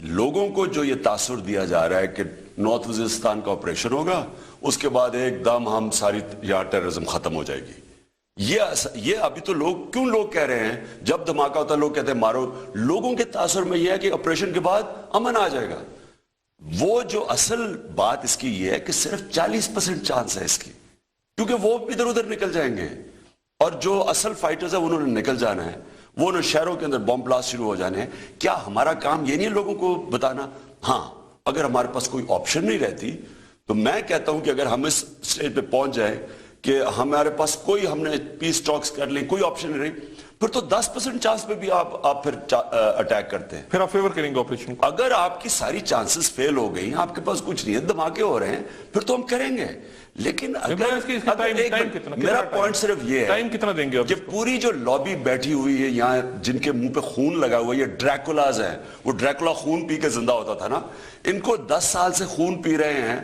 لوگوں کو جو یہ تاثر دیا جا رہا ہے کہ نارتھ وزیرستان کا آپریشن ہوگا اس کے بعد ایک دم ہم ساری یہاں ٹیررزم ختم ہو جائے گی، یہ ابھی تو لوگ کہہ رہے ہیں، جب دھماکہ ہوتا ہے لوگ کہتے ہیں مارو، لوگوں کے تاثر میں یہ ہے کہ آپریشن کے بعد امن آ جائے گا۔ وہ جو اصل بات اس کی یہ ہے کہ صرف 40% چانس ہے اس کی، کیونکہ وہ ادھر ادھر نکل جائیں گے، اور جو اصل فائٹرز ہیں انہوں نے نکل جانا ہے، وہ نے شہروں کے اندر بم بلاسٹ شروع ہو جانے ہیں۔ کیا ہمارا کام یہ نہیں ہے لوگوں کو بتانا؟ ہاں، اگر ہمارے پاس کوئی آپشن نہیں رہتی تو میں کہتا ہوں کہ اگر ہم اس اسٹیج پہ پہنچ جائیں کہ ہمارے پاس ہم نے پیس ٹاکس کر لیں، کوئی آپشن نہیں رہی، پھر تو 10% چانس پہ بھی آپ پھر اٹیک کرتے ہیں۔ پھر آپ فیور کریں گے آپریشن کو؟ اگر آپ کی ساری چانسز فیل ہو گئی، آپ کے پاس کچھ نہیں ہے، دھماکے ہو رہے ہیں، پھر تو ہم کریں گے۔ لیکن میرا پوائنٹ صرف یہ ہے کہ پوری جو لابی بیٹھی ہوئی ہے یہاں، جن کے منہ پہ خون لگا ہوا ہے، یہ ڈریکولاز ہیں، وہ ڈریکولا خون پی کے زندہ ہوتا تھا نا، ان کو 10 سال سے خون پی رہے ہیں،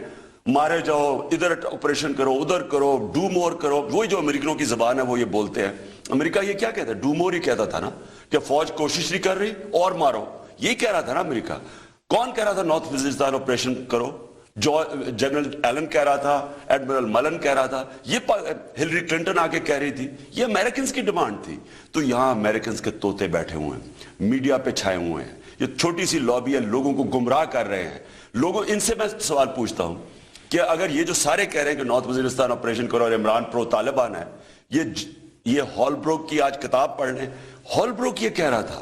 مارے جاؤ، ادھر آپریشن کرو، ادھر کرو، ڈو مور کرو۔ وہی جو امریکنوں کی زبان ہے وہ یہ بولتے ہیں۔ امریکہ یہ کیا کہتا ہے؟ ڈو مور ہی کہتا تھا نا، کہ فوج کوشش نہیں کر رہی اور مارو، یہی کہہ رہا تھا نا امریکہ۔ کون کہہ رہا تھا نارتھ وزیرستان آپریشن کرو؟ جنرل ایلن کہہ رہا تھا، ایڈمرل ملن کہہ رہا تھا، یہ ہلری کلنٹن آ کے کہہ رہی تھی، یہ امریکنز کی ڈیمانڈ تھی۔ تو یہاں امریکنز کے طوطے بیٹھے ہوئے ہیں، میڈیا پہ چھائے ہوئے ہیں، یہ چھوٹی سی لابی ہے، لوگوں کو گمراہ کر رہے ہیں۔ ان سے میں سوال پوچھتا ہوں کہ اگر یہ جو سارے کہہ رہے ہیں کہ نارتھ وزیرستان آپریشن کرو اور عمران پرو طالبان ہے، یہ ہال بروک کی آج کتاب پڑھ لیں، ہال بروک یہ کہہ رہا تھا،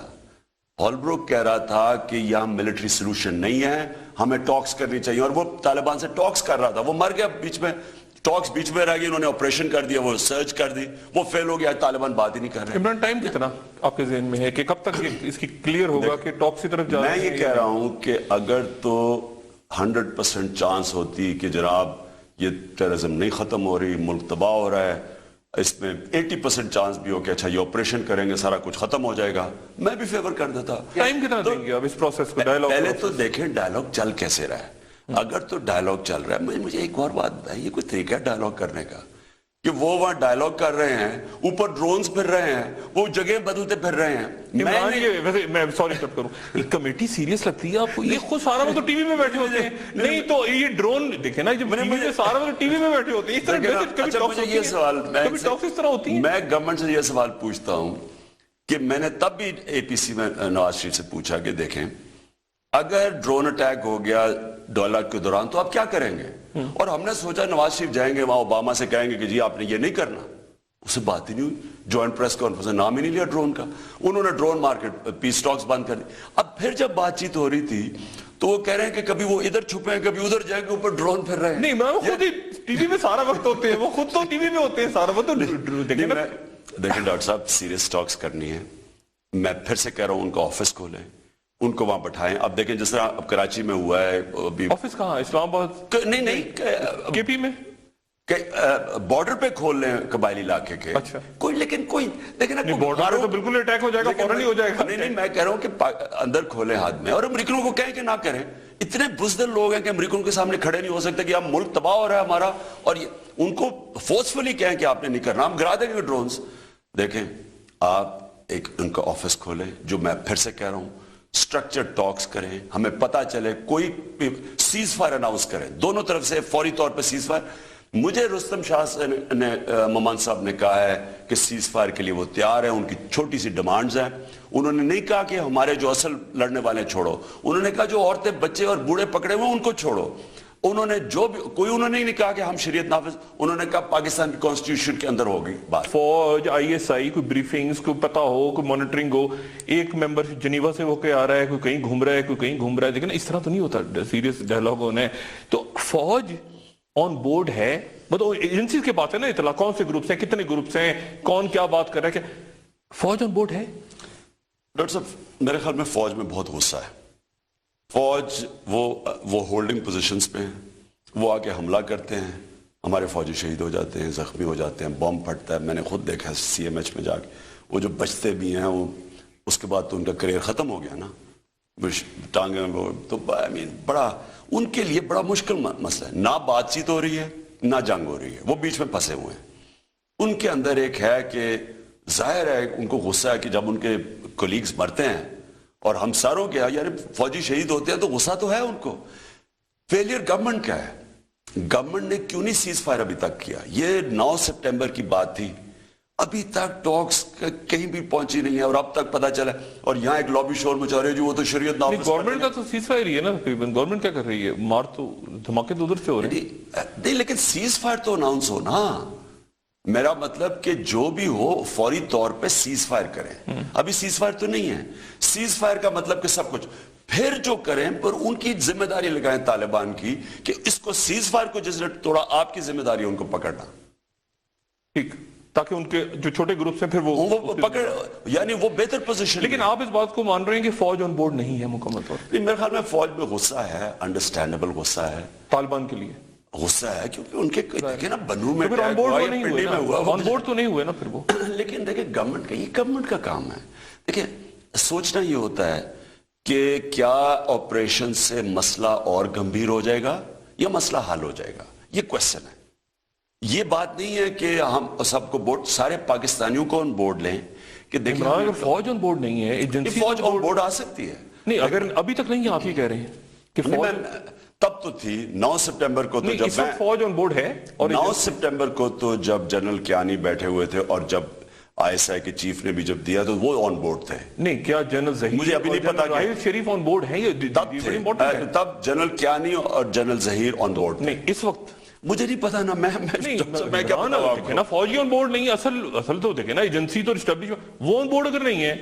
ہال بروک کہہ رہا تھا کہ یہاں ملٹری سلوشن نہیں ہے، ہمیں ٹاکس کرنی چاہیے، اور وہ طالبان سے ٹاکس کر رہا تھا، وہ مر گیا بیچ میں، ٹاکس بیچ میں رہ گئی، انہوں نے آپریشن کر دیا، وہ سرچ کر دی، وہ فیل ہو گیا، طالبان بات ہی نہیں کر رہے۔ عمران ٹائم کتنا آپ کے ذہن میں ہے کہ کب تک اس کی کلیئر ہوگا کہ ٹاکس کی طرف جا رہے ہیں؟ میں یہ کہہ رہا ہوں کہ اگر تو 100% چانس ہوتی کہ جناب یہ ٹیررزم نہیں ختم ہو رہی، ملک تباہ ہو رہا ہے، اس میں 80% چانس بھی ہو کہ اچھا یہ آپریشن کریں گے سارا کچھ ختم ہو جائے گا، میں بھی فیور کر دیتا۔ ٹائم کتنا دیں گے اب اس پروسیس کو؟ ڈائیلاگ پہلے تو دیکھیں ڈائیلاگ چل کیسے رہا ہے۔ اگر تو ڈائیلاگ چل رہا ہے، مجھے ایک اور بات بتائیں، یہ کوئی طریقہ ہے ڈائیلاگ کرنے کا کہ وہ وہاں ڈائیلاگ کر رہے ہیں، اوپر ڈرونز پھر رہے ہیں، وہ جگہ بدلتے پھر رہے ہیں۔ میں سوری کٹ کروں، یہ کمیٹی سیریس لگتی ہے آپ کو؟ یہ خود سارا وقت ٹی وی میں بیٹھے ہوتے ہیں، نہیں تو یہ ڈرون دیکھیں نا، جب سارا وقت ٹی وی میں بیٹھے ہوتے ہیں، اس طرح مجھے یہ سوال، میں گورنمنٹ سے یہ سوال پوچھتا ہوں کہ میں نے تب بھی اے پی سی میں نواز شریف سے پوچھا کہ دیکھیں اگر ڈرون اٹیک ہو گیا ڈائیلاگ کے دوران تو آپ کیا کریں گے؟ اور ہم نے سوچا نواز شریف جائیں گے وہاں اوباما سے کہیں گے کہ جی آپ نے یہ نہیں کرنا، اس سے بات ہی نہیں ہوئی، جوائنٹ پریس کانفرنس نام ہی نہیں لیا ڈرون کا، انہوں نے ڈرون مارکیٹ پیس ٹاکس بند کر دی۔ اب پھر جب بات چیت ہو رہی تھی تو وہ کہہ رہے ہیں کہ کبھی وہ ادھر چھپے ہیں، کبھی ادھر جائیں گے، اوپر ڈرون پھر رہے ہیں۔ نہیں، وہ خود ہی ٹی وی میں سارا وقت ہوتے ہیں، وہ خود تو ٹی وی میں ہوتے ہیں سارا وقت۔ دیکھیں ڈاکٹر صاحب، سیریس ٹاکس کرنی ہے، میں پھر سے کہہ رہا ہوں ان کا آفس کھولیں، ان کو وہاں بٹھائیں۔ اب دیکھیں جس طرح اب کراچی میں ہوا ہے، آفس کہاں؟ اسلام آباد؟ نہیں، کے پی میں بارڈر پہ کھول لیں قبائلی علاقے کے، کوئی لیکن کوئی دیکھیں نا، بارڈر تو بالکل اٹیک ہو جائے گا، فوراً ہی ہو جائے گا۔ نہیں، میں کہہ رہا ہوں کہ اندر کھولیں ہاتھ میں، اور امریکنوں کو کہیں کہ نہ کریں۔ اتنے بزدل لوگ ہیں کہ امریکنوں کے سامنے کھڑے نہیں ہو سکتے کہ اب ملک تباہ ہو رہا ہے ہمارا، اور ان کو فورسفلی کہیں کہ آپ نے نہیں کرنا، ہم گرا دیں گے ڈرونز۔ دیکھیں آپ ایک ان کا آفس کھولیں، جو میں پھر سے کہہ رہا ہوں سٹرکچر ٹاکس کریں، ہمیں پتہ چلے، کوئی سیز فائر اناؤنس کریں دونوں طرف سے، فوری طور پہ سیز فائر۔ مجھے رستم شاہ نے ممان صاحب نے کہا ہے کہ سیز فائر کے لیے وہ تیار ہیں، ان کی چھوٹی سی ڈیمانڈز ہیں۔ انہوں نے نہیں کہا کہ ہمارے جو اصل لڑنے والے چھوڑو، انہوں نے کہا جو عورتیں بچے اور بوڑھے پکڑے ہوئے ان کو چھوڑو۔ انہوں نے جو بھی انہوں نے نہیں کہا کہ ہم شریعت نافذ، انہوں نے کہا پاکستان کی کانسٹیٹیوشن کے اندر ہوگی بات۔ فوج، آئی ایس آئی، کوئی بریفنگز، کوئی پتہ ہو، کوئی مانیٹرنگ ہو، ایک ممبر جنیوا سے ہو کے آ رہا ہے، کوئی کہیں گھوم رہا ہے، کوئی کہیں گھوم رہا ہے، دیکھیں نا اس طرح تو نہیں ہوتا، سیریس ڈائیلاگ ہونا ہے۔ تو فوج آن بورڈ ہے، مطلب ایجنسیز کے بات ہے نا، اطلاع کون سے گروپس ہیں، کتنے گروپس ہیں، کون کیا بات کر رہا ہے، کہ فوج آن بورڈ ہے؟ ڈاکٹر صاحب میرے خیال میں فوج میں بہت غصہ ہے۔ فوج وہ ہولڈنگ پوزیشنز پہ ہیں، وہ آ کے حملہ کرتے ہیں، ہمارے فوجی شہید ہو جاتے ہیں، زخمی ہو جاتے ہیں، بم پھٹتا ہے، میں نے خود دیکھا ہے سی ایم ایچ میں جا کے، وہ جو بچتے بھی ہیں وہ اس کے بعد تو ان کا کریئر ختم ہو گیا نا، ٹانگیں وہ تو بڑا ان کے لیے بڑا مشکل مسئلہ ہے، نہ بات چیت ہو رہی ہے نہ جنگ ہو رہی ہے، وہ بیچ میں پھنسے ہوئے ہیں۔ ان کے اندر ایک ہے کہ ظاہر ہے ان کو غصہ ہے کہ جب ان کے کولیگز مرتے ہیں اور ہم ساروں کے یار فوجی شہید ہوتے ہیں تو غصہ تو ہے ان کو. فیلئر گورنمنٹ کا ہے. گورنمنٹ نے کیوں نہیں سیز فائر ابھی تک کیا؟ یہ 9 سپٹمبر کی بات تھی, ابھی تک ٹاکس کہیں بھی پہنچی نہیں ہے, اور اب تک پتا چلا. اور یہاں ایک لابی شور مچا رہے جو وہ تو شریعت نافذ. گورنمنٹ کا تو سیز فائر ہی ہے نا تقریباً. گورنمنٹ کیا کر رہی ہے؟ مار تو دھماکے تو ادھر سے ہو رہے ہیں. نہیں لیکن سیز فائر تو اناؤنس ہو نا. میرا مطلب کہ جو بھی ہو فوری طور پہ سیز فائر کریں. ابھی سیز فائر تو نہیں ہے. سیز فائر کا مطلب کہ سب کچھ پھر جو کریں پر ان کی ذمہ داری لگائیں طالبان کی کہ اس کو سیز فائر کو جس نے توڑا آپ کی ذمہ داری ہے ان کو پکڑنا. ٹھیک, تاکہ ان کے جو چھوٹے گروپس ہیں پھر وہ پکڑ, یعنی وہ بہتر پوزیشن. لیکن آپ اس بات کو مان رہے ہیں کہ فوج آن بورڈ نہیں ہے مکمل طور پر؟ میرے خیال میں فوج میں غصہ ہے, انڈرسٹینڈیبل غصہ ہے طالبان کے لیے غصہ ہے, کیونکہ ان کے دیکھیں نا بنو میں آن بورڈ تو نہیں ہوئے ہوا, آن بورڈ تو نہیں ہوئے نا پھر وہ. لیکن دیکھیں گورنمنٹ کا, یہ گورنمنٹ کا کام ہے. دیکھیں سوچنا یہ ہوتا ہے کہ کیا آپریشن سے مسئلہ اور گمبھیر ہو جائے گا یا مسئلہ حل ہو جائے گا, یہ کوشچن ہے. یہ بات نہیں ہے کہ ہم سب کو بورڈ, سارے پاکستانیوں کو آن بورڈ لیں کہ دیکھیں اگر فوج آن بورڈ نہیں ہے, ایجنسی فوج آن بورڈ آ سکتی ہے. نہیں, اگر ابھی تک نہیں, آپ یہ کہہ رہے ہیں کہ فوج تب تو تھی 9 سپٹمبر کو, تو جب اس وقت فوج آن بورڈ ہے. اور 9 سپٹمبر کو تو جب جنرل کیانی بیٹھے ہوئے تھے اور جب آئی ایس آئی کے چیف نے بھی جب دیا تو وہ آن بورڈ تھے. نہیں, کیا جنرل ظہیر مجھے ابھی نہیں پتا راحیل شریف آن بورڈ ہیں؟ تب جنرل کیانی اور جنرل ظہیر آن بورڈ تھے. نہیں, اس وقت مجھے نہیں پتا نا, میں کیا بتاؤں آپ کو. نا فوجی آن بورڈ نہیں, اصل تو دیکھیں نا ایجنسی تو اسٹیبلش وہ آن بورڈ اگر نہیں ہے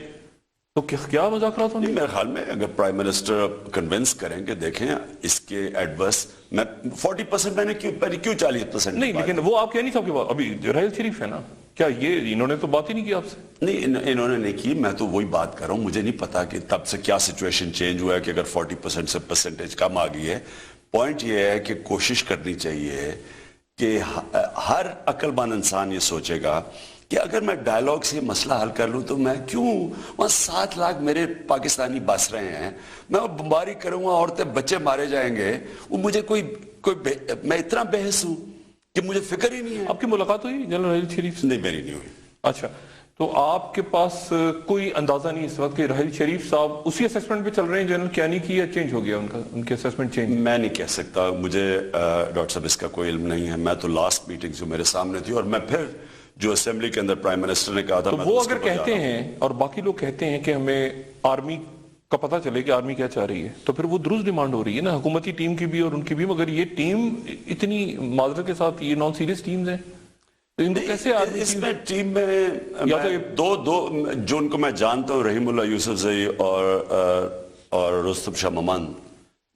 تو کیا مذاکرات ہونے. میرے خیال میں اگر پرائم منسٹر کنونس کریں کہ دیکھیں اس کے ایڈورس, میں 40% میں نے کیوں 40% نہیں, لیکن وہ آپ کہہ نہیں سب کے بعد ابھی راحیل شریف ہے نا, کیا یہ انہوں نے تو بات ہی نہیں کی آپ سے؟ نہیں, انہوں نے نہیں کی. میں تو وہی بات کر رہا ہوں, مجھے نہیں پتا کہ تب سے کیا سچویشن چینج ہوا ہے کہ اگر 40% سے پرسنٹیج کم آ گئی ہے. پوائنٹ یہ ہے کہ کوشش کرنی چاہیے کہ ہر عقل مند انسان یہ سوچے گا کہ اگر میں ڈائیلاگ سے مسئلہ حل کر لوں تو میں کیوں, وہاں 7 لاکھ میرے پاکستانی بس رہے ہیں, میں بمباری کروں گا, عورتیں بچے مارے جائیں گے, وہ مجھے میں اتنا بحث ہوں کہ مجھے فکر ہی نہیں ہے. آپ کی ملاقات ہوئی جنرل راحیل شریف سے؟ نہیں, میری نہیں ہوئی. اچھا, تو آپ کے پاس کوئی اندازہ نہیں اس وقت کہ راحیل شریف صاحب اسی اسیسمنٹ پہ چل رہے ہیں جنرل کیانی کی, یا چینج ہو گیا ان کے اسیسمنٹ چینج؟ میں نہیں کہہ سکتا, مجھے ڈاکٹر صاحب اس کا کوئی علم نہیں ہے. میں تو لاسٹ میٹنگ جو میرے سامنے تھی, اور میں پھر جو اسمبلی کے اندر پرائم منسٹر نے کہا تھا, تو وہ اگر کہتے ہیں اور باقی لوگ کہتے ہیں کہ ہمیں آرمی کا پتہ چلے کہ آرمی کیا چاہ رہی ہے, تو پھر وہ درست ڈیمانڈ ہو رہی ہے نا حکومتی ٹیم کی بھی اور ان کی بھی. مگر یہ ٹیم اتنی معذرت کے ساتھ یہ نان سیریس ٹیمز ہیں, تو ان کو کیسے آرمی اس میں ٹیم میں دو جو ان کو میں جانتا ہوں, رحیم اللہ یوسف زئی اور رستم شاہ ممان,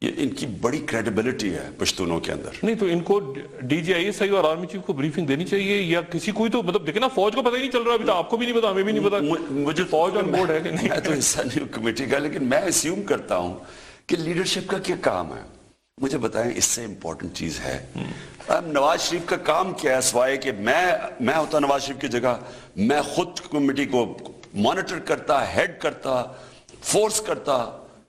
یہ ان کی بڑی کریڈیبلٹی ہے پشتونوں کے اندر. نہیں, تو ان کو D G I S I اور آرمی چیف کو بریفنگ دینی چاہیے, یا کسی کوئی تو مطلب دیکھیں نا, فوج کو پتہ ہی نہیں چل رہا ابھی, تو آپ کو بھی نہیں پتا, ہمیں بھی نہیں پتا مجھے فوج آن بورڈ ہے کہ نہیں. میں تو حصہ نہیں ہوں کمیٹی کا, لیکن میں اسیوم کرتا ہوں کہ لیڈرشپ کا کیا کام ہے. مجھے بتائیں اس سے امپورٹنٹ چیز ہے نواز شریف کا کام کیا ہے, سوائے کہ میں ہوتا نواز شریف کی جگہ, میں خود کمیٹی کو مانیٹر کرتا, ہیڈ کرتا, فورس کرتا,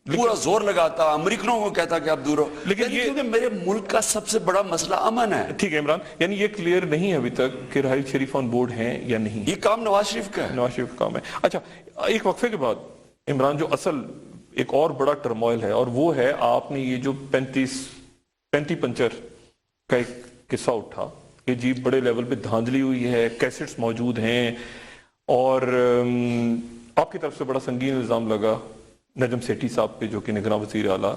پورا زور لگاتا, امریکنوں کو کہتا کہ آپ دور ہو. لیکن یہ میرے ملک کا سب سے بڑا مسئلہ امن ہے. ٹھیک ہے عمران, یعنی یہ کلیئر نہیں ہے ابھی تک کہ راحیل شریف آن بورڈ ہیں یا نہیں. یہ کام نواز شریف کا ہے. نواز شریف کا کام ہے. اچھا, ایک وقفے کے بعد عمران, جو اصل ایک اور بڑا ٹرموائل ہے, اور وہ ہے آپ نے یہ جو 35 پنچر کا ایک قصہ اٹھا کہ جی بڑے لیول پہ دھاندلی ہوئی ہے, کیسٹس موجود ہیں, اور آپ کی طرف سے بڑا سنگین الزام لگا نجم سیٹھی صاحب پہ جو کہ نگراں وزیر اعلیٰ,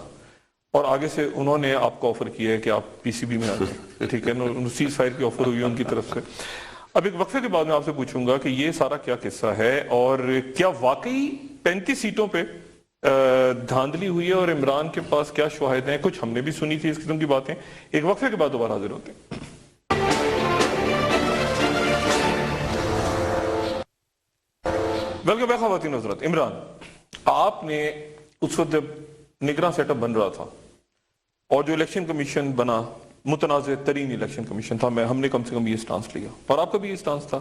اور آگے سے انہوں نے آپ کو آفر کیا ہے کہ آپ پی سی بی میں آ جائیں. ٹھیک ہے, سیز فائر کی آفر ہوئی ہے ان کی طرف سے. اب ایک وقفے کے بعد میں آپ سے پوچھوں گا کہ یہ سارا کیا قصہ ہے, اور کیا واقعی 35 سیٹوں پہ دھاندلی ہوئی ہے, اور عمران کے پاس کیا شواہد ہیں. کچھ ہم نے بھی سنی تھی اس قسم کی باتیں. ایک وقفے کے بعد دوبارہ حاضر ہوتے ہیں. ویلکم بیک خواتین حضرات. عمران, آپ نے اس وقت جب نگراں سیٹ اپ بن رہا تھا, اور جو الیکشن کمیشن بنا متنازع ترین الیکشن کمیشن تھا, ہم نے کم سے کم یہ سٹانس لیا, اور آپ کا بھی یہ سٹانس تھا,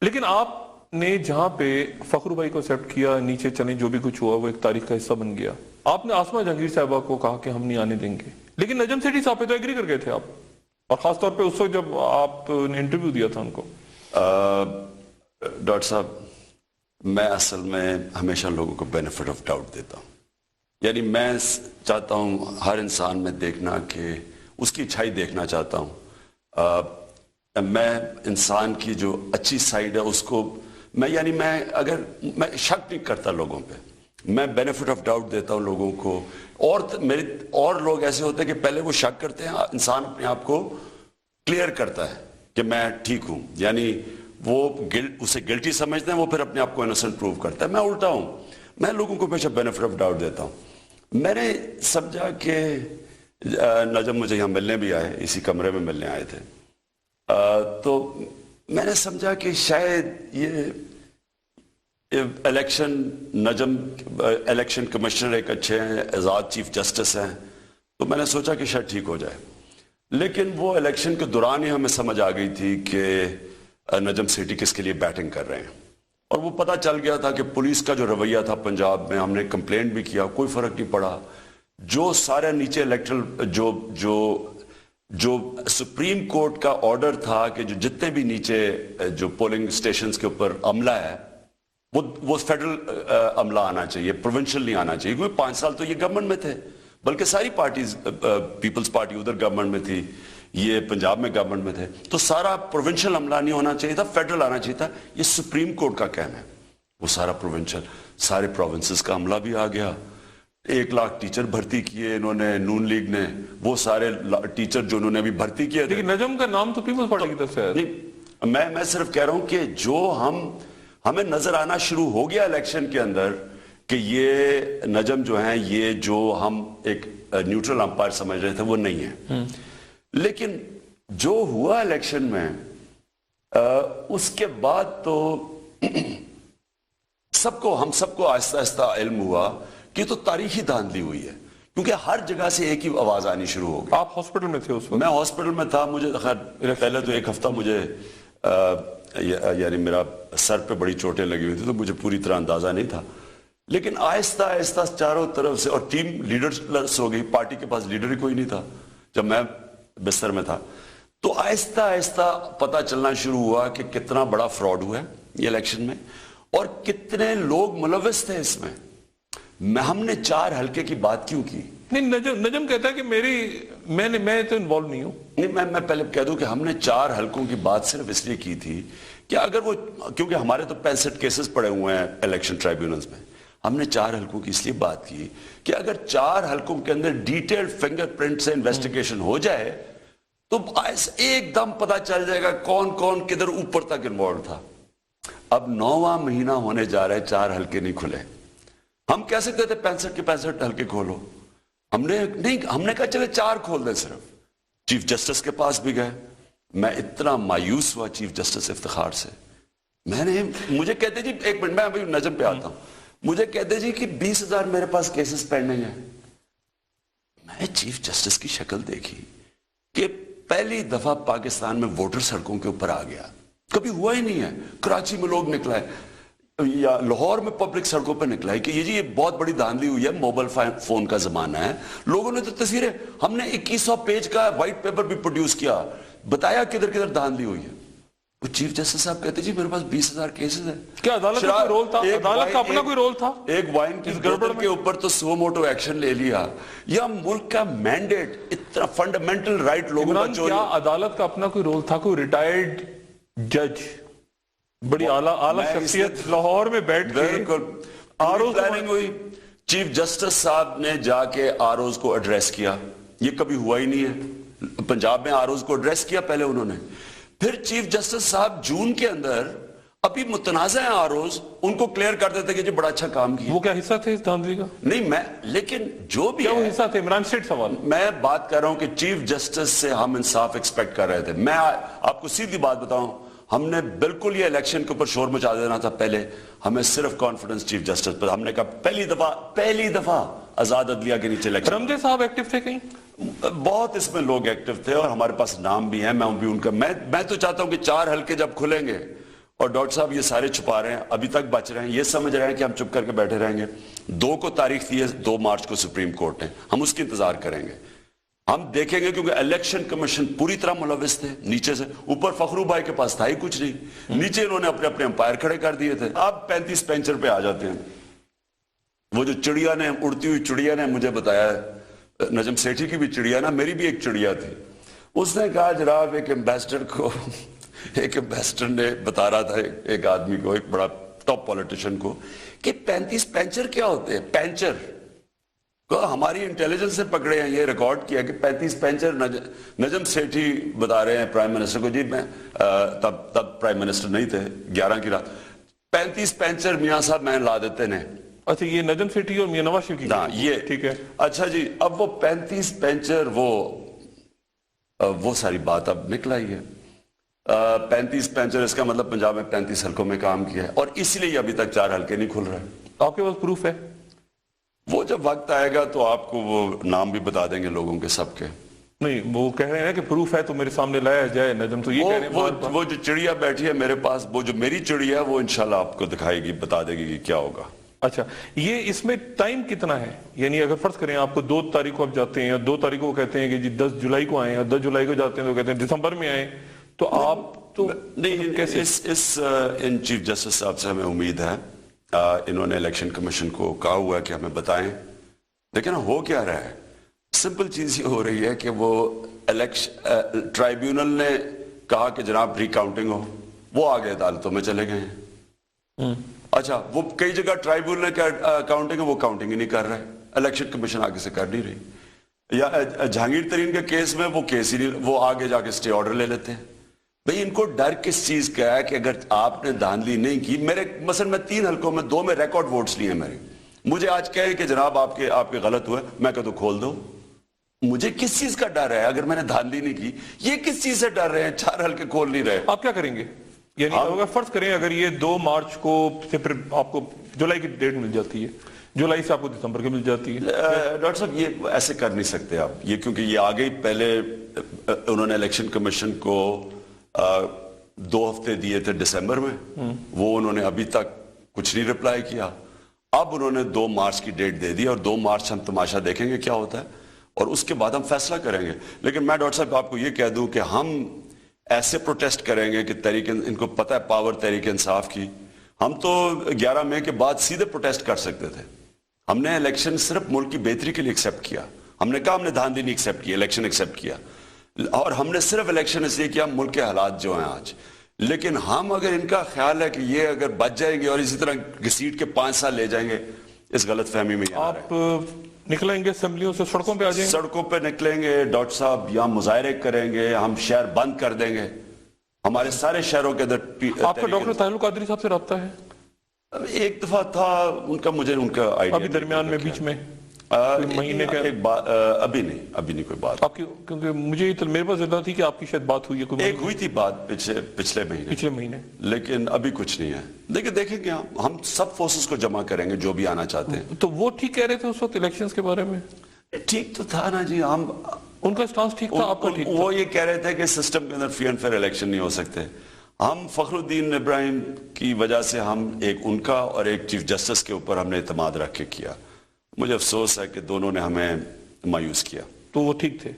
لیکن آپ نے جہاں پہ فخر بھائی کو ایکسیپٹ کیا, نیچے چلیں جو بھی کچھ ہوا وہ ایک تاریخ کا حصہ بن گیا. آپ نے آسمہ جہانگیر صاحبہ کو کہا کہ ہم نہیں آنے دیں گے, لیکن نجم سیٹھی صاحب پہ تو ایگری کر گئے تھے آپ, اور خاص طور پہ اس وقت جب آپ نے انٹرویو دیا تھا ان کو. ڈاکٹر صاحب, میں اصل میں ہمیشہ لوگوں کو بینیفٹ آف ڈاؤٹ دیتا ہوں. یعنی میں چاہتا ہوں ہر انسان میں دیکھنا کہ اس کی اچھائی دیکھنا چاہتا ہوں. میں انسان کی جو اچھی سائڈ ہے اس کو میں شک نہیں کرتا لوگوں پہ, میں بینیفٹ آف ڈاؤٹ دیتا ہوں لوگوں کو. اور لوگ ایسے ہوتے ہیں کہ پہلے وہ شک کرتے ہیں, انسان اپنے آپ کو کلیئر کرتا ہے کہ میں ٹھیک ہوں, یعنی وہ اسے گلٹی سمجھتے ہیں, وہ پھر اپنے آپ کو انوسنٹ پروو کرتا ہے. میں الٹا ہوں, میں لوگوں کو ہمیشہ بینیفٹ آف ڈاؤٹ دیتا ہوں. میں نے سمجھا کہ نجم مجھے یہاں ملنے بھی آئے, اسی کمرے میں ملنے آئے تھے, تو میں نے سمجھا کہ شاید یہ الیکشن نجم الیکشن کمشنر ایک اچھے ہیں, آزاد چیف جسٹس ہیں, تو میں نے سوچا کہ شاید ٹھیک ہو جائے. لیکن وہ الیکشن کے دوران ہی ہمیں سمجھ آ گئی تھی کہ نجم سیٹھی کس کے لیے بیٹنگ کر رہے ہیں, اور وہ پتہ چل گیا تھا کہ پولیس کا جو رویہ تھا پنجاب میں, ہم نے کمپلینٹ بھی کیا, کوئی فرق نہیں پڑا. جو سارے نیچے الیکٹرل جو سپریم کورٹ کا آرڈر تھا کہ جو جتنے بھی نیچے جو پولنگ اسٹیشنز کے اوپر عملہ ہے وہ فیڈرل عملہ آنا چاہیے, پروونشل نہیں آنا چاہیے, کیونکہ 5 سال تو یہ گورنمنٹ میں تھے, بلکہ ساری پارٹیز, پیپلز پارٹی ادھر گورنمنٹ میں تھی, یہ پنجاب میں گورنمنٹ میں تھے, تو سارا پروونشل عملہ نہیں ہونا چاہیے تھا, فیڈرل آنا چاہیے تھا. یہ سپریم کورٹ کا کہنا ہے. وہ سارا پروونشل, سارے پروونسز کا عملہ بھی آ گیا. 1 لاکھ ٹیچر بھرتی کیے انہوں نے, نون لیگ نے, وہ سارے ٹیچر جو انہوں نے ابھی بھرتی کیے. لیکن نجم کا نام تو پیپلز پارٹی کی طرف سے ہے. میں صرف کہہ رہا ہوں کہ جو ہمیں نظر آنا شروع ہو گیا الیکشن کے اندر کہ یہ نجم جو ہیں, یہ جو ہم ایک نیوٹرل امپائر سمجھ رہے تھے وہ نہیں ہے. لیکن جو ہوا الیکشن میں اس کے بعد تو ہم سب کو آہستہ آہستہ علم ہوا کہ تو تاریخی دھاندلی ہوئی ہے, کیونکہ ہر جگہ سے ایک ہی آواز آنی شروع ہو گئی. آپ ہاسپٹل میں تھے اس وقت؟ میں ہاسپٹل میں تھا. مجھے پہلے تو 1 ہفتہ مجھے یعنی میرا سر پہ بڑی چوٹیں لگی ہوئی تھی, تو مجھے پوری طرح اندازہ نہیں تھا. لیکن آہستہ آہستہ چاروں طرف سے, اور ٹیم لیڈرز ہو گئی, پارٹی کے پاس لیڈر ہی کوئی نہیں تھا جب میں بستر میں تھا, تو آہستہ آہستہ پتہ چلنا شروع ہوا کہ کتنا بڑا فراڈ ہوا ہے یہ الیکشن میں, اور کتنے لوگ ملوث تھے اس میں. ہم نے 4 حلقے کی بات کیوں کی؟ نہیں, نجم کہتا ہے کہ میں تو انوالو نہیں ہوں. نہیں, میں پہلے کہہ دوں کہ ہم نے 4 حلقوں کی بات صرف اس لیے کی تھی کہ اگر وہ, کیونکہ ہمارے تو 65 کیسز پڑے ہوئے ہیں الیکشن ٹرائیبیونلز میں, ہم نے 4 حلقوں کی اس لیے بات کی کہ اگر 4 حلقوں کے اندر ڈیٹیلڈ فنگر پرنٹ سے انویسٹیگیشن ہو جائے تو ایک دم پتہ چل جائے گا کون کون کدھر اوپر تک انوالو تھا. اب 9واں مہینہ ہونے جا رہا ہے, 4 حلقے نہیں کھلے. ہم کہہ سکتے تھے 65 کے 65 حلقے کھولو, ہم نے کہا چلے 4 کھول دیں صرف. چیف جسٹس کے پاس بھی گئے, میں اتنا مایوس ہوا چیف جسٹس افتخار سے. مجھے کہتے جی ایک منٹ, میں ابھی نجم پہ آتا ہوں, مجھے کہتے جی کہ 20,000 میرے پاس کیسز پینڈنگ ہیں. میں چیف جسٹس کی شکل دیکھی کہ پہلی دفعہ پاکستان میں ووٹر سڑکوں کے اوپر آ گیا, کبھی ہوا ہی نہیں ہے. کراچی میں لوگ نکلا ہے, یا لاہور میں پبلک سڑکوں پہ نکلا ہے کہ یہ بہت بڑی دھاندلی ہوئی ہے, موبائل فون کا زمانہ ہے. لوگوں نے تو تصویریں, ہم نے 2100 پیج کا وائٹ پیپر بھی پروڈیوس کیا, بتایا کدھر کدھر دھاندلی ہوئی ہے. وہ چیف جسٹس صاحب کہتے جی میرے پاس 20,000 کیسز ہیں. کیا عدالت کا کوئی رول تھا؟ عدالت کا اپنا کوئی رول تھا؟ ایک وائن کی گڑبڑ کے اوپر تو سو موٹو ایکشن لے لیا, یا ملک کا مینڈیٹ, اتنا فنڈامنٹل رائٹ لوگوں کا چوری. کیا عدالت کا اپنا کوئی رول تھا؟ کوئی ریٹائرڈ جج, بڑی اعلیٰ شخصیت لاہور میں بیٹھ کے پلاننگ ہوئی, چیف جسٹس صاحب نے جا کے آروز کو ایڈریس کیا, یہ کبھی ہوا ہی نہیں ہے. پنجاب میں آروز کو ایڈریس کیا پہلے انہوں نے, پھر چیف جسٹس صاحب جون کے اندر ابھی متنازع ہیں آروز, ان کو کلیئر کر دیتے کہ جی بڑا اچھا کام کیا. وہ کیا حصہ تھے اس دھاندلی کا؟ نہیں, لیکن جو بھی وہ حصہ تھے عمران اسٹیٹ سوال. میں بات کر رہا ہوں کہ چیف جسٹس سے ہم انصاف ایکسپیکٹ کر رہے تھے. میں آپ کو سیدھی بات بتاؤں, ہم نے بالکل یہ الیکشن کے اوپر شور مچا دینا تھا پہلے, ہمیں صرف کانفیڈنس چیف جسٹس پر. ہم نے کہا پہلی دفعہ آزاد عدلیہ کے نیچے الیکشن. رمزے صاحب ایکٹیو تھے کہیں؟ بہت اس میں لوگ ایکٹیو تھے, اور ہمارے پاس نام بھی ہیں. میں بھی ان کا, میں تو چاہتا ہوں کہ 4 حلقے جب کھلیں گے, اور ڈاکٹر صاحب یہ سارے چھپا رہے ہیں, ابھی تک بچ رہے ہیں, یہ سمجھ رہے ہیں کہ ہم چپ کر کے بیٹھے رہیں گے. 2 کو تاریخ دی ہے, 2 مارچ کو سپریم کورٹ نے, ہم اس کی انتظار کریں گے. ہم دیکھیں گے کیونکہ الیکشن کمیشن پوری طرح ملوث تھے نیچے سے اوپر. فخرو بھائی کے پاس تھا ہی کچھ نہیں, نیچے انہوں نے اپنے اپنے امپائر کھڑے کر دیے تھے. اب 35 پینچر پہ آ جاتے ہیں. وہ جو چڑیا نے, اڑتی ہوئی چڑیا نے مجھے بتایا, نجم سیٹھی کی بھی چڑیا نا, میری بھی ایک چڑیا تھی. اس نے کہا جناب ایک ایمبیسڈر نے بتا رہا تھا ایک آدمی کو, ایک بڑا ٹاپ پولیٹیشین کو, کہ 35 پینچر کیا ہوتے ہیں. پینچر ہماری انٹیلیجنس سے پکڑے ہیں, یہ ریکارڈ کیا کہ 35 پینچر نجم سیٹھی بتا رہے ہیں پرائم منسٹر کو. جی میں تب پرائم منسٹر نہیں تھے, 11 کی رات 35 پینچر میاں صاحب میں لا دیتے نے. اچھا یہ نجم سیٹھی اور میاں نواز شریف کی یہ ٹھیک ہے. اچھا جی, اب وہ 35 پینچر وہ ساری بات اب نکل آئی ہے. 35 پینچر اس کا مطلب پنجاب میں 35 حلقوں میں کام کیا ہے, اور اس لیے ابھی تک 4 حلقے نہیں کھل رہے. آپ کے پاس پروف ہے؟ وہ جب وقت آئے گا تو آپ کو وہ نام بھی بتا دیں گے لوگوں کے سب کے. نہیں وہ کہہ رہے ہیں کہ پروف ہے تو میرے سامنے لایا جائے. نجم تو یہ کہہ رہے ہیں وہ جو چڑیا بیٹھی ہے میرے پاس, وہ جو میری چڑیا ہے وہ انشاءاللہ آپ کو دکھائے گی, بتا دے گی کہ کیا ہوگا. اچھا یہ اس میں ٹائم کتنا ہے؟ یعنی اگر فرض کریں آپ کو 2 تاریخ کو آپ جاتے ہیں, اور 2 تاریخ کو کہتے ہیں کہ جی 10 جولائی کو آئیں, اور 10 جولائی کو جاتے ہیں تو کہتے ہیں دسمبر میں آئیں, تو آپ تو نہیں کیسے؟ ان چیف جسٹس صاحب سے ہمیں امید ہے, انہوں نے الیکشن کمیشن کو کہا ہوا ہے کہ ہمیں بتائیں. لیکن ہو کیا رہا ہے, سمپل چیز یہ ہو رہی ہے کہ وہ ٹرائیبیونل نے کہا کہ جناب ری کاؤنٹنگ ہو, وہ آگے عدالتوں میں چلے گئے ہیں. اچھا وہ کئی جگہ ٹرائیبیونل نے کاؤنٹنگ ہے, وہ کاؤنٹنگ ہی نہیں کر رہے, الیکشن کمیشن آگے سے کر نہیں رہی. یا جہانگیر ترین کے کیس میں وہ کیس ہی نہیں, وہ آگے جا کے سٹے آرڈر لے لیتے ہیں. بھئی ان کو ڈر کس چیز کا ہے کہ اگر آپ نے دھاندلی نہیں کی, میرے مثلا میں 3 حلقوں میں 2 میں ریکارڈ ووٹس لیے میرے, مجھے آج کہیں کہ جناب آپ کے غلط ہوئے, میں کہتا ہوں کھول دو. مجھے کس چیز کا ڈر ہے اگر میں نے دھاندلی نہیں کی؟ یہ کس چیز سے ڈر رہے ہیں, 4 حلقے کھول نہیں رہے. آپ کیا کریں گے؟ یعنی اگر فرض کریں اگر یہ 2 مارچ کو سے پھر آپ کو جولائی کی ڈیٹ مل جاتی ہے, جولائی سے آپ کو دسمبر کی مل جاتی ہے. ڈاکٹر صاحب یہ ایسے کر نہیں سکتے آپ, یہ کیونکہ یہ آگے ہی پہلے انہوں نے الیکشن کمیشن کو 2 ہفتے دیے تھے دسمبر میں, وہ انہوں نے ابھی تک کچھ نہیں رپلائی کیا. اب انہوں نے 2 مارچ کی ڈیٹ دے دی, اور 2 مارچ ہم تماشا دیکھیں گے کیا ہوتا ہے, اور اس کے بعد ہم فیصلہ کریں گے. لیکن میں ڈاکٹر صاحب آپ کو یہ کہہ دوں کہ ہم ایسے پروٹیسٹ کریں گے کہ ان کو پتہ ہے پاور تحریک انصاف کی. ہم تو 11 مئی کے بعد سیدھے پروٹیسٹ کر سکتے تھے. ہم نے الیکشن صرف ملک کی بہتری کے لیے ایکسیپٹ کیا. ہم نے کہا ہم نے دھاندلی نہیں ایکسیپٹ کی, الیکشن ایکسیپٹ کیا, اور ہم نے صرف الیکشن اس لیے کیا ملک کے حالات جو ہیں آج. لیکن ہم اگر ان کا خیال ہے کہ یہ اگر بچ جائیں گے اور اسی طرح گھسیٹ کے 5 سال لے جائیں گے, اس غلط فہمی میں آپ نکلیں گے اسمبلیوں سے, سڑکوں پہ آ جائیں گے؟ سڑکوں پہ نکلیں گے ڈاکٹر صاحب, یا مظاہرے کریں گے, ہم شہر بند کر دیں گے. ہمارے سارے شہروں کے اندر. آپ کا ڈاکٹر طاہر القادری صاحب سے رابطہ ہے؟ ایک دفعہ تھا ان کا, مجھے ان کا آئیڈیا ابھی درمیان میں بیچ میں مہینے کا ابھی نہیں کوئی بات. آپ کی کیونکہ مجھے میرے پاس اطلاع تھی کہ آپ کی شاید بات ہوئی ہے, ایک ہوئی تھی بات پچھلے مہینے, لیکن ابھی کچھ نہیں ہے. لیکن دیکھیں گے ہم سب فورسز کو جمع کریں گے جو بھی آنا چاہتے ہیں. تو وہ ٹھیک کہہ رہے تھے اس وقت الیکشنز کے بارے میں؟ ٹھیک تو تھا نا جی, ہم ان کا سٹانس ٹھیک تھا, آپ کا ٹھیک تھا. وہ یہ کہہ رہے تھے کہ سسٹم کے اندر فری اینڈ فیئر الیکشن نہیں ہو سکتے. ہم فخر الدین ابراہیم کی وجہ سے ہم ایک ان کا اور ایک چیف جسٹس کے اوپر ہم نے اعتماد رکھ کے کیا. مجھے افسوس ہے کہ دونوں نے ہمیں مایوس کیا. تو وہ ٹھیک تھے؟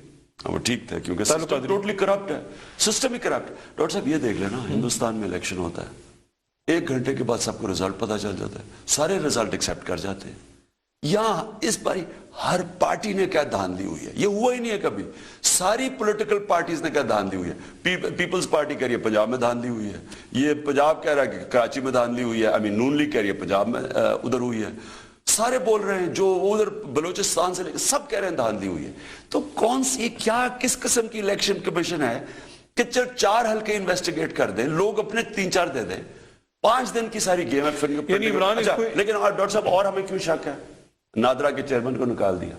وہ ٹھیک تھے کیونکہ سسٹم ٹوٹلی کرپٹ ہے, سسٹم ہی کرپٹ. ڈاکٹر صاحب یہ دیکھ لینا, ہندوستان میں الیکشن ہوتا ہے, 1 گھنٹے کے بعد سب کو رزلٹ پتا چل جاتا ہے, سارے رزلٹ ایکسیپٹ کر جاتے ہیں. یہاں اس باری ہر پارٹی نے کیا دھاندلی ہوئی ہے, یہ ہوا ہی نہیں ہے کبھی. ساری پولیٹیکل پارٹیز نے کیا دھاندلی ہوئی ہے. پیپلز پارٹی کہہ رہی ہے پنجاب میں دھاندلی ہوئی ہے, یہ پنجاب کہہ رہا ہے کہ کراچی میں دھاندلی ہوئی ہے, نون لیگ کہہ رہی ہے پنجاب میں ادھر ہوئی ہے. سارے بول رہے ہیں جو ادھر بلوچستان سے سب کہہ رہے ہیں دھاندلی ہوئی ہے. تو کون سی کیا کس قسم کی الیکشن کمیشن ہے کہ 4 حلقے انویسٹیگیٹ کر دیں, لوگ اپنے 3-4 دے دیں, 5 دن کی ساری گیم ہے. لیکن ڈاکٹر صاحب اور ہمیں کیوں شک ہے, نادرا کے چیئرمین کو نکال دیا.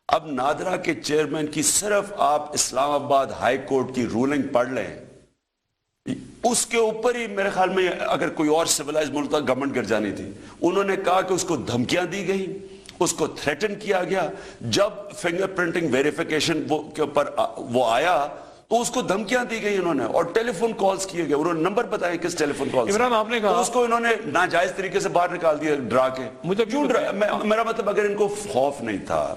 اب نادرا کے چیئرمین کی صرف آپ اسلام آباد ہائی کورٹ کی رولنگ پڑھ لیں, اس کے اوپر ہی میرے خیال میں اگر کوئی اور سیولائز ملک تھا گورنمنٹ گر جانی تھی. انہوں نے کہا کہ اس کو دھمکیاں دی گئی, اس کو تھریٹن کیا گیا. جب فنگر پرنٹنگ ویریفیکیشن کے اوپر وہ آیا تو اس کو دھمکیاں دی گئی انہوں نے, اور ٹیلی فون کالز کیے گئے, انہوں نے نمبر بتائے کس ٹیلی فون کال. عمران آپ نے کہا اس کو انہوں نے ناجائز طریقے سے باہر نکال دیا ڈرا کے. میرا مطلب اگر ان کو خوف نہیں تھا,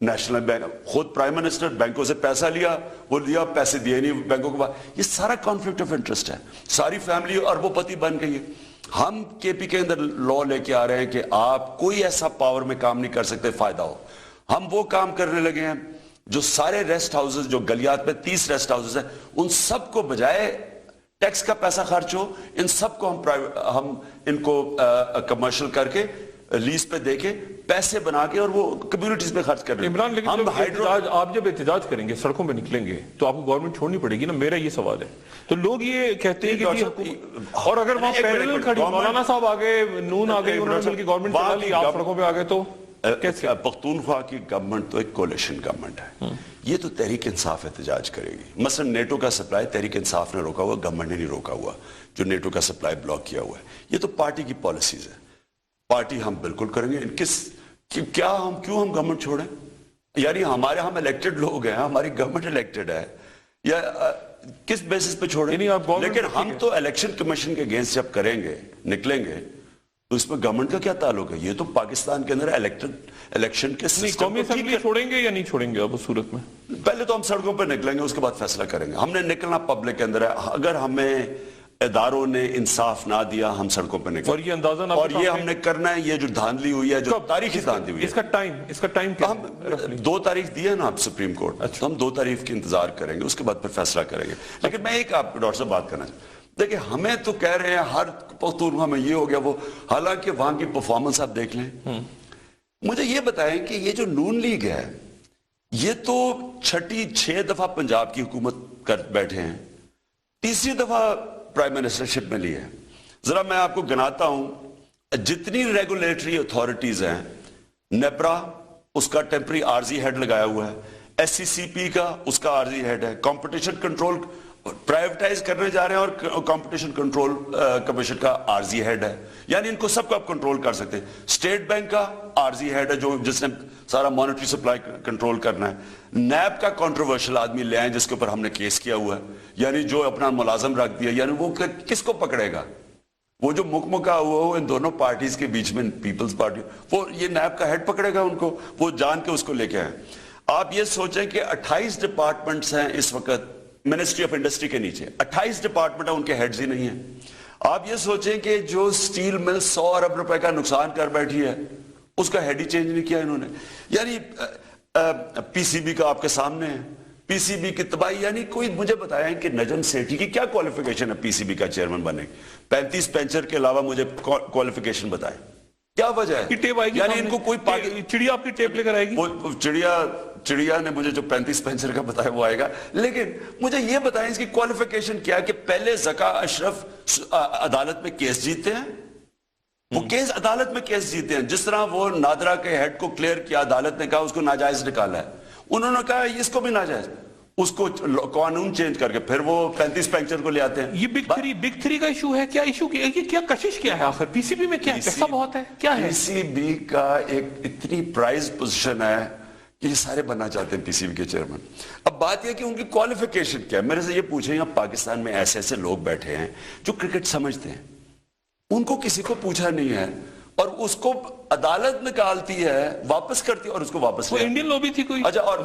نیشنل بینک خود پرائم منسٹر بینکوں سے پیسہ لیا, وہ لیا پیسے دیے نہیں بینکوں کے بعد. یہ سارا کانفلکٹ آف انٹرسٹ ہے. ساری فیملی اربوں پتی بن گئی ہے. ہم کے پی کے اندر لا لے کے آ رہے ہیں کہ آپ کوئی ایسا پاور میں کام نہیں کر سکتے فائدہ ہو. ہم وہ کام کرنے لگے ہیں جو سارے ریسٹ ہاؤسز جو گلیات میں 30 ریسٹ ہاؤسز ہیں ان سب کو بجائے ٹیکس کا پیسہ خرچ ہو ان سب کو ہم ان کو کمرشل کر کے لیز پہ دے کے پیسے بنا کے اور وہ کمیونٹیز میں خرچ کر رہے ہیں. عمران لیکن آپ جب احتجاج کریں گے سڑکوں پہ نکلیں گے تو آپ کو گورنمنٹ چھوڑنی پڑے گی نا, میرا یہ سوال ہے. تو لوگ یہ کہتے ہیں کہ اور اگر وہاں پینل کھڑی مولانا صاحب آگے نون آگے انہوں نے مل کے گورنمنٹ چلا لی آپ سڑکوں پہ آگے تو پختونخوا کی گورنمنٹ تو ایک کولیشن گورنمنٹ ہے. یہ تو تحریک انصاف احتجاج کرے گی. مثلا نیٹو کا سپلائی تحریک انصاف نے روکا ہوا, گورنمنٹ نے نہیں روکا ہوا جو نیٹو کا سپلائی بلاک کیا ہوا ہے. یہ تو پارٹی کی پالیسیز ہے. پارٹی ہم بالکل کریں گے. کیوں ہم گورنمنٹ چھوڑیں؟ یعنی ہم الیکٹڈ لوگ ہیں, ہماری گورنمنٹ الیکٹڈ ہے, یا کس بیسس پہ چھوڑیں؟ لیکن ہم تو الیکشن کمیشن کے اگینسٹ جب کریں گے نکلیں گے تو اس میں گورنمنٹ کا کیا تعلق ہے؟ یہ تو پاکستان کے اندر الیکشن کے سسٹم قومی اسمبلی چھوڑیں گے یا نہیں چھوڑیں گے اب اس صورت میں؟ پہلے تو ہم سڑکوں پہ نکلیں گے, اس کے بعد فیصلہ کریں گے. ہم نے نکلنا پبلک کے اندر ہے. اگر ہمیں اداروں نے انصاف نہ دیا ہم سڑکوں پہ نکلیں. اور یہ اندازہ اور یہ ہم نے کرنا ہے. یہ جو دھاندلی ہوئی ہے, جو تاریخی دھاندلی ہوئی ہے, اس کا ٹائم کیا؟ ہم 2 تاریخ دی ہے نا آپ سپریم کورٹ, تو ہم 2 تاریخ کی انتظار کریں گے, اس کے بعد پھر فیصلہ کریں گے. لیکن میں ایک آپ ڈاکٹر صاحب بات کرنا چاہتا ہوں. دیکھیں ہمیں تو کہہ رہے ہیں ہر پختونخوا میں یہ ہو گیا وہ, حالانکہ وہاں کی پرفارمنس آپ دیکھ لیں. مجھے یہ بتائیں کہ یہ جو نون لیگ ہے یہ تو 6 دفعہ پنجاب کی حکومت کر بیٹھے ہیں, 3ری دفعہ پرائم منسٹرشپ میں لی ہے. ذرا میں آپ کو گناتا ہوں جتنی ریگولیٹری اتھارٹیز ہیں. نیپرا اس کا ٹیمپری عارضی ہیڈ لگایا ہوا ہے, ایس سی سی پی کا اس کا عارضی ہیڈ ہے, کمپٹیشن کنٹرول پرائیویٹائز کرنے جا رہے ہیں اور کمپٹیشن کنٹرول کمیشن کا عارضی ہیڈ ہے. یعنی ان کو سب کو آپ کنٹرول کر سکتے ہیں. اسٹیٹ بینک کا عارضی ہیڈ ہے جس نے سارا مانیٹری سپلائی کنٹرول کرنا ہے. نیب کا کنٹروورشل آدمی لے آئیں جس کے اوپر ہم نے کیس کیا ہوا ہے, یعنی جو اپنا ملازم رکھ دیا, یعنی وہ کس کو پکڑے گا؟ وہ جو مکمکا ہوا ہو ان دونوں پارٹیز کے بیچ میں, پیپلز پارٹی, وہ یہ نیب کا ہیڈ پکڑے گا ان کو, وہ جان کے اس کو لے کے آئیں. آپ یہ سوچیں کہ 28 ڈپارٹمنٹس ہیں اس وقت منسٹری آف انڈسٹری کے نیچے, 28 ڈپارٹمنٹ ہیں, ان کے ہیڈز ہی نہیں ہیں. آپ یہ سوچیں کہ جو اسٹیل مل 100 ارب روپے کا نقصان کر بیٹھی ہے اس کا ہیڈ ہی چینج نہیں کیا انہوں نے. یعنی پی سی بی کا آپ کے سامنے ہے, پی سی بی کی تباہی. یعنی کوئی مجھے بتایا کہ نجم سیٹھی کی کیا کوالیفیکیشن ہے پی سی بی کا چیئرمین بنے؟ 35 پینچر کے علاوہ مجھے کوالیفیکیشن بتائیں, کیا وجہ ہے؟ یعنی ان کو کوئی چڑیا آپ کی ٹیپ لے کر آئے گی, چڑیا نے مجھے جو 35 پینچر کا بتایا وہ آئے گا. لیکن مجھے یہ بتائیں اس کی کوالیفیکیشن کیا ہے کہ پہلے زکا اشرف عدالت میں کیس جیتے ہیں, وہ کیس عدالت میں کیس جیتے ہیں. جس طرح وہ نادرا کے ہیڈ کو کلیئر کیا, عدالت نے کہا اس کو ناجائز نکالا ہے, انہوں نے کہا اس کو بھی ناجائز, اس کو قانون چینج کر کے پھر وہ 35 پینچر کو لے آتے ہیں. یہ بگ تھری کا ایشو ہے کیا؟ ایشو کیا کشش کیا ہے آخر پی سی بی میں؟ کیا پیسہ بہت ہے کیا ہے؟ پی سی بی کا ایک اتنی پرائز پوزیشن ہے کہ یہ سارے بننا چاہتے ہیں پی سی بی کے چیئرمین. اب بات یہ کہ ان کی کوالیفیکیشن کیا ہے. میرے سے یہ پوچھیں, اب پاکستان میں ایسے لوگ بیٹھے ہیں جو کرکٹ سمجھتے ہیں, ان کو کسی کو پوچھا نہیں ہے اور اس کو عدالت نکالتی ہے, واپس کرتی ہے اور اس کو واپس وہ انڈین لوبی تھی کوئی. اچھا, اور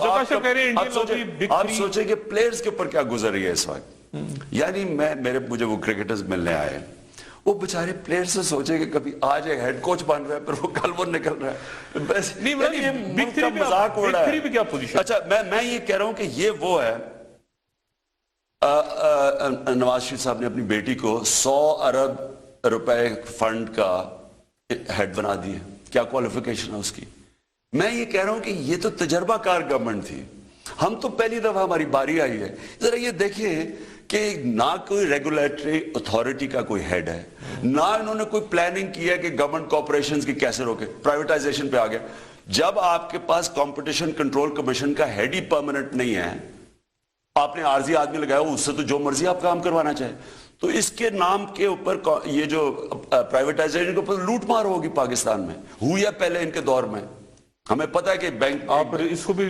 آپ سوچیں کہ پلیئرز کے اوپر کیا گزر رہی ہے اس وقت. یعنی مجھے وہ کرکٹرز ملنے آئے, وہ بچارے پلیئر سے سوچے کہ کبھی آج ایک ہیڈ کوچ بن رہا ہے پھر وہ کل وہ نکل رہا ہے. بس ملک کا مذاق ہو رہا ہے. اچھا میں یہ کہہ رہا ہوں کہ یہ وہ ہے, نواز شریف صاحب نے اپنی بیٹی کو 100 ارب روپے فنڈ کا ہیڈ بنا دیے. کیا کوالیفیکیشن ہے اس کی؟ میں یہ کہہ رہا ہوں کہ یہ تو تجربہ کار گورنمنٹ تھی. ہم تو پہلی دفعہ ہماری باری آئی ہے. ذرا یہ دیکھیں کہ نہ کوئی ریگولیٹری اتھارٹی کا کوئی ہیڈ ہے, نہ انہوں نے کوئی پلاننگ کی ہے کہ گورنمنٹ کارپوریشنز کی کیسے روکے. پرائیویٹائزیشن پہ آ گیا. جب آپ کے پاس کمپٹیشن کنٹرول کمیشن کا ہیڈ ہی پرماننٹ نہیں ہے, آپ نے عارضی آدمی لگایا اس سے تو جو مرضی آپ کام کروانا چاہے, تو اس کے نام کے اوپر یہ جو پرائیویٹائزیشن کے اوپر لوٹ مار ہوگی پاکستان میں ہوئی ہے پہلے ان کے دور میں. ہمیں پتہ ہے کہ بینک, آپ اس کو بھی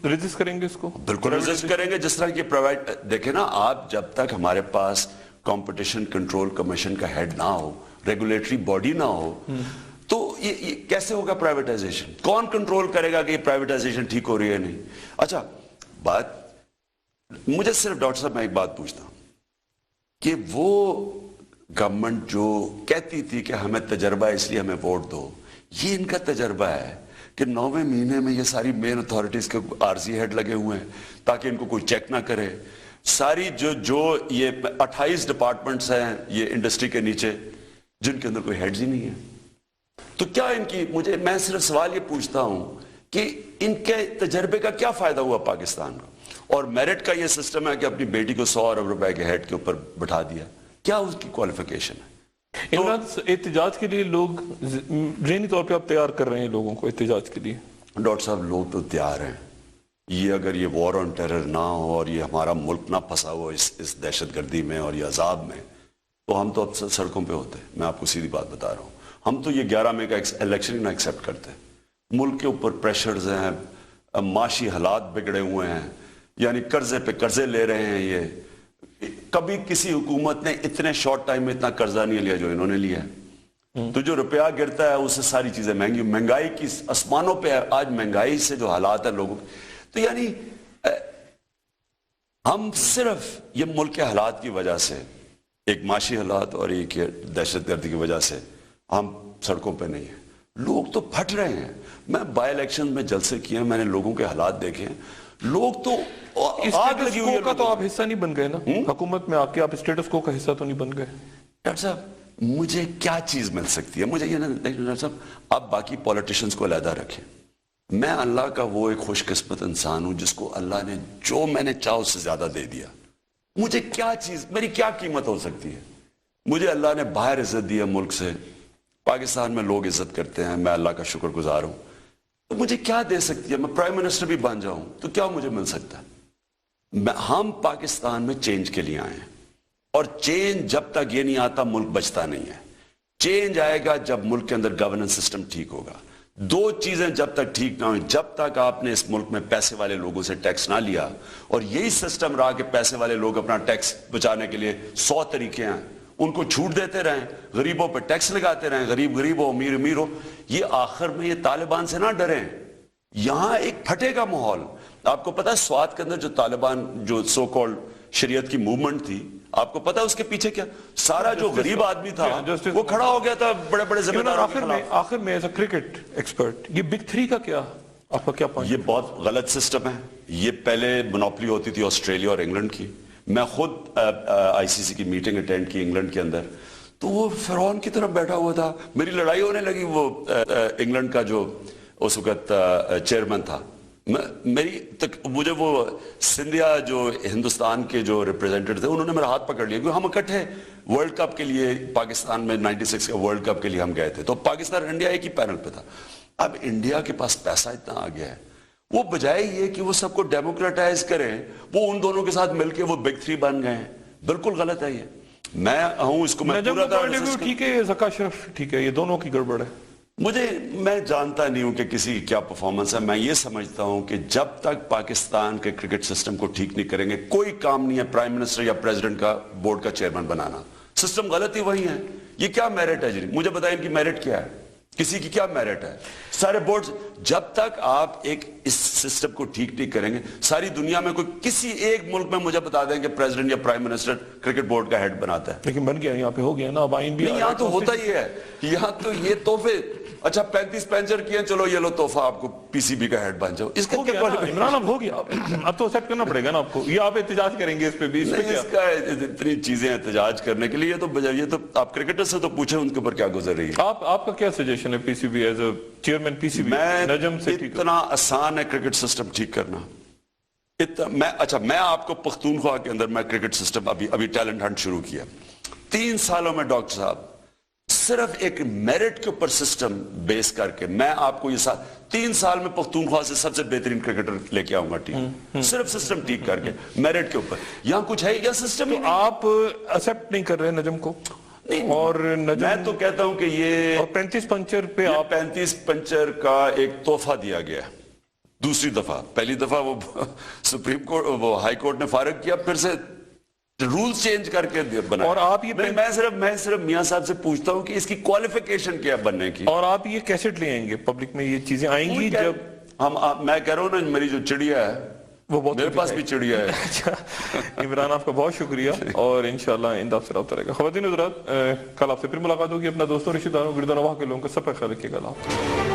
ریزسٹ کریں گے, اس کو بالکل ریزسٹ کریں گے. جس طرح کی پرووائڈ, دیکھیں نا آپ, جب تک ہمارے پاس کمپٹیشن کنٹرول کمیشن کا ہیڈ نہ ہو, ریگولیٹری باڈی نہ ہو, تو یہ کیسے ہوگا پرائیویٹائزیشن؟ کون کنٹرول کرے گا کہ یہ پرائیویٹائزیشن ٹھیک ہو رہی ہے نہیں؟ اچھا بات مجھے صرف ڈاکٹر صاحب میں ایک بات پوچھتا ہوں کہ وہ گورنمنٹ جو کہتی تھی کہ ہمیں تجربہ ہے اس لیے ہمیں ووٹ دو، یہ ان کا تجربہ ہے کہ 9ویں مہینے میں یہ ساری مین اتھارٹیز کے عارضی ہیڈ لگے ہوئے ہیں تاکہ ان کو کوئی چیک نہ کرے. ساری جو یہ 28 ڈپارٹمنٹس ہیں یہ انڈسٹری کے نیچے جن کے اندر کوئی ہیڈز ہی نہیں ہے. تو کیا ان کی میں صرف سوال یہ پوچھتا ہوں کہ ان کے تجربے کا کیا فائدہ ہوا پاکستان کو؟ اور میرٹ کا یہ سسٹم ہے کہ اپنی بیٹی کو 100 ارب روپے کے ہیڈ کے اوپر بٹھا دیا، کیا اس کی کوالیفیکیشن ہے؟ احتجاج کے لیے لوگ ذہنی طور پہ آپ تیار کر رہے ہیں لوگوں کو احتجاج کے لیے؟ ڈاکٹر صاحب لوگ تو تیار ہیں. یہ اگر یہ وار آن ٹیرر نہ ہو اور یہ ہمارا ملک نہ پھنسا ہو اس دہشت گردی میں اور یہ عذاب میں، تو ہم تو اب سڑکوں پہ ہوتے. میں آپ کو سیدھی بات بتا رہا ہوں، ہم تو یہ 11 مئی کا الیکشن ہی نہ ایکسیپٹ کرتے. ملک کے اوپر پریشرز ہیں، معاشی حالات بگڑے ہوئے ہیں، یعنی قرضے پہ قرضے لے رہے ہیں. یہ کبھی کسی حکومت نے اتنے شارٹ ٹائم میں اتنا قرضہ نہیں لیا جو انہوں نے لیا ہے. تو جو روپیہ گرتا ہے اس سے ساری چیزیں مہنگائی کی آسمانوں پہ ہے. آج مہنگائی سے جو حالات ہیں لوگوں تو یعنی ہم صرف یہ ملک کے حالات کی وجہ سے، ایک معاشی حالات اور ایک دہشت گردی کی وجہ سے ہم سڑکوں پہ نہیں ہیں. لوگ تو پھٹ رہے ہیں. میں بائی الیکشن میں جلسے کیے ہیں، میں نے لوگوں کے حالات دیکھے ہیں. لوگ تو آگ لگی ہوئی ہے. کا تو آپ حصہ نہیں بن گئے نا حکومت میں آ کے، آپ اسٹیٹس کو کا حصہ تو نہیں بن گئے. ڈاکٹر صاحب مجھے کیا چیز مل سکتی ہے؟ مجھے یہ نہیں. ڈاکٹر صاحب آپ باقی پولیٹیشنز کو علیحدہ رکھیں. میں اللہ کا وہ ایک خوش قسمت انسان ہوں جس کو اللہ نے جو میں نے چاہا اس سے زیادہ دے دیا. مجھے کیا چیز، میری کیا قیمت ہو سکتی ہے؟ مجھے اللہ نے باہر عزت دی ہے ملک سے. پاکستان میں لوگ عزت کرتے ہیں، میں اللہ کا شکر گزار ہوں. تو مجھے کیا دے سکتی ہے؟ میں پرائم منسٹر بھی بن جاؤں تو کیا مجھے مل سکتا ہے؟ ہم پاکستان میں چینج کے لیے آئے ہیں، اور چینج جب تک یہ نہیں آتا ملک بچتا نہیں ہے. چینج آئے گا جب ملک کے اندر گورننس سسٹم ٹھیک ہوگا. دو چیزیں جب تک ٹھیک نہ ہوئیں، جب تک آپ نے اس ملک میں پیسے والے لوگوں سے ٹیکس نہ لیا، اور یہی سسٹم رہا کہ پیسے والے لوگ اپنا ٹیکس بچانے کے لیے 100 طریقے ہیں، ان کو چھوٹ دیتے رہیں، غریبوں پہ ٹیکس لگاتے رہیں، غریب ہو امیر امیر ہو. یہ آخر میں یہ طالبان سے نہ ڈریں، یہاں ایک پھٹے گا ماحول. آپ کو پتا ہے سوات کے اندر جو طالبان جو سو کالڈ شریعت کی موومنٹ تھی، آپ کو پتا ہے اس کے پیچھے کیا؟ سارا جو غریب آدمی تھا وہ کھڑا ہو گیا تھا بڑے بڑے ذمہ داروں کے خلاف. آخر میں ایز اے کرکٹ ایکسپرٹ یہ بگ 3 کا کیا آپ کا کیا پوائنٹ؟ یہ بہت غلط سسٹم ہے. یہ پہلے منوپلی ہوتی تھی آسٹریلیا اور انگلینڈ کی. میں خود آئی سی سی کی میٹنگ اٹینڈ کی انگلینڈ کے اندر، تو وہ فرعون کی طرف بیٹھا ہوا تھا. میری لڑائی ہونے لگی وہ انگلینڈ کا جو اس وقت چیئرمین تھا. مجھے وہ سندھیا جو ہندوستان کے جو ریپریزنٹیٹیو تھے انہوں نے میرا ہاتھ پکڑ لیا، کیونکہ ہم اکٹھے ورلڈ کپ کے لیے پاکستان میں 96 کا ورلڈ کپ کے لیے ہم گئے تھے. تو پاکستان انڈیا ایک ہی پینل پہ تھا. اب انڈیا کے پاس پیسہ اتنا آ گیا ہے، وہ بجائے یہ کہ وہ سب کو ڈیموکریٹائز کریں، وہ ان دونوں کے ساتھ مل کے وہ بگ 3 بن گئے ہیں. بالکل غلط ہے یہ. میں ہوں اس کو میں پورا طرح ٹھیک ہے، زکا شرف ٹھیک ہے، یہ دونوں کی گڑبڑ ہے. میں جانتا نہیں ہوں کہ کسی کی کیا پرفارمنس ہے. میں یہ سمجھتا ہوں کہ جب تک پاکستان کے کرکٹ سسٹم کو ٹھیک نہیں کریں گے، کوئی کام نہیں ہے پرائم منسٹر یا پریزیڈنٹ کا بورڈ کا چیئرمین بنانا. سسٹم غلط ہی وہی ہے. یہ کیا میرٹ ہے جی؟ مجھے بتائیں ان کی میرٹ کیا ہے؟ کسی کی کیا میرٹ ہے؟ سارے بورڈز جب تک آپ ایک اس سسٹم کو ٹھیک نہیں کریں گے، ساری دنیا میں کوئی کسی ایک ملک میں مجھے بتا دیں کہ پریزیڈنٹ یا پرائم منسٹر کرکٹ بورڈ کا ہیڈ بناتا ہے. لیکن بن گیا، یہاں پہ ہو گیا نا. اب آئین بھی یہاں تو ہوتا ہی ہے. یہاں تو یہ تحفے، اچھا 35 پینچر کیے، چلو یہ لو تحفہ آپ کو پی سی بی کا ہیڈ بن جاؤ. اس کا کیا عمران اب ہو گیا، اب تو ایکسپٹ کرنا پڑے گا نا آپ کو. یہ آپ احتجاج کریں گے اس پہ بھی؟ اس کا اتنی چیزیں احتجاج کرنے کے لیے یہ تو آپ کرکٹر سے تو پوچھیں ان کے اوپر کیا گزر رہی ہے. آپ کا کیا سجیشن ہے P C B as a chairman P C B Najam سے؟ اتنا آسان ہے کرکٹ سسٹم ٹھیک کرنا. میں آپ کو پختونخوا کے اندر میں کرکٹ سسٹم ابھی ٹیلنٹ ہنٹ شروع کیا 3 سالوں میں. ڈاکٹر صاحب صرف ایک میرٹ کے اوپر سسٹم بیس کر کے میں آپ کو یہ 3 سال میں پختونخوا سے سب سے بہترین کرکٹر لے کے آؤں گا ٹیم. صرف سسٹم ٹھیک کر کے میرٹ کے اوپر. یہاں کچھ ہے یا سسٹم؟ آپ ایکسپٹ نہیں کر رہے نجم کو؟ اور میں تو کہتا ہوں کہ یہ 35 پنچر پہ 35 پنچر کا ایک تحفہ دیا گیا دوسری دفعہ. پہلی دفعہ وہ سپریم کورٹ وہ ہائی کورٹ نے فارغ کیا، پھر سے رول چینج کر کے بنا. اور آپ یہ میں صرف میاں صاحب سے پوچھتا ہوں کہ اس کی کوالیفیکیشن کیا بننے کی. اور آپ یہ کیسٹ لے آئیں گے پبلک میں, یہ چیزیں آئیں گی جب میں کہہ رہا ہوں نا, میری جو چڑیا ہے وہ بہت میرے پاس بھی چڑیا ہے. اچھا عمران, آپ کا بہت شکریہ, اور انشاءاللہ آئندہ آپ سے رابطہ رہے گا. خواتین حضرات, کل آپ سے پھر ملاقات ہوگی. اپنا دوستوں, رشتہ داروں, گردوں نواح کے لوگوں کا سب کا خیال رکھیے گا. اللہ